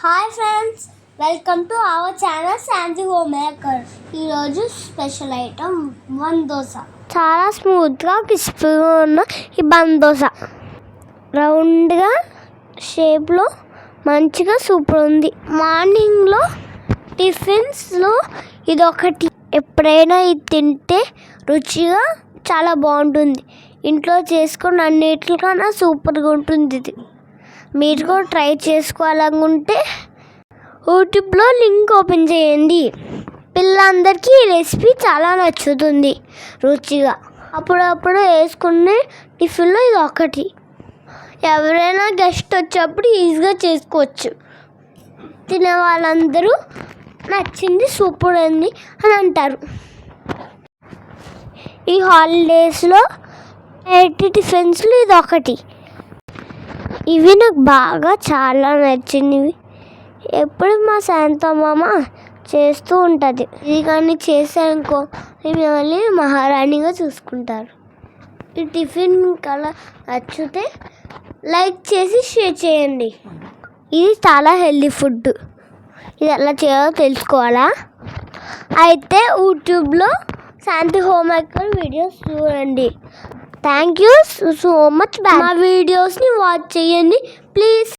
Hi friends, welcome to our channel Shanti home maker. ఈరోజు special item bun dosa. చాలా స్మూత్గా క్రిస్పీగా ఉన్న ఈ బన్ దోశ రౌండ్గా షేప్లో మంచిగా సూపర్ ఉంది. మార్నింగ్లో టిఫిన్స్లో ఇదొకటి. ఎప్పుడైనా ఇది తింటే రుచిగా చాలా బాగుంటుంది. ఇంట్లో చేసుకున్న అన్నిటికన్నా సూపర్గా ఉంటుంది ఇది. మీరు కూడా ట్రై చేసుకోవాలనుకుంటే యూట్యూబ్లో లింక్ ఓపెన్ చేయండి. పిల్లలందరికీ ఈ రెసిపీ చాలా నచ్చుతుంది. రుచిగా అప్పుడప్పుడు వేసుకునే టిఫిన్లో ఇది ఒకటి. ఎవరైనా గెస్ట్ వచ్చేప్పుడు ఈజీగా చేసుకోవచ్చు. తినే వాళ్ళందరూ నచ్చింది, సూపర్ ఉంది అని అంటారు. ఈ హాలిడేస్లో టిఫిన్స్లో ఇది ఒకటి. ఇవి నాకు బాగా చాలా నచ్చినవి. ఎప్పుడు మా శాంతమ్మ చేస్తూ ఉంటుంది. ఇది కానీ చేసానుకో మిమ్మల్ని మహారాణిగా చూసుకుంటారు. ఈ టిఫిన్ కలా నచ్చితే లైక్ చేసి షేర్ చేయండి. ఇది చాలా హెల్దీ ఫుడ్. ఇది ఎలా చేయాలో తెలుసుకోవాలా? అయితే యూట్యూబ్లో శాంతి హోమ్ మేకర్ వీడియోస్ చూడండి. Thank you so much. మా వీడియోస్ని వాచ్ చేయండి ప్లీజ్.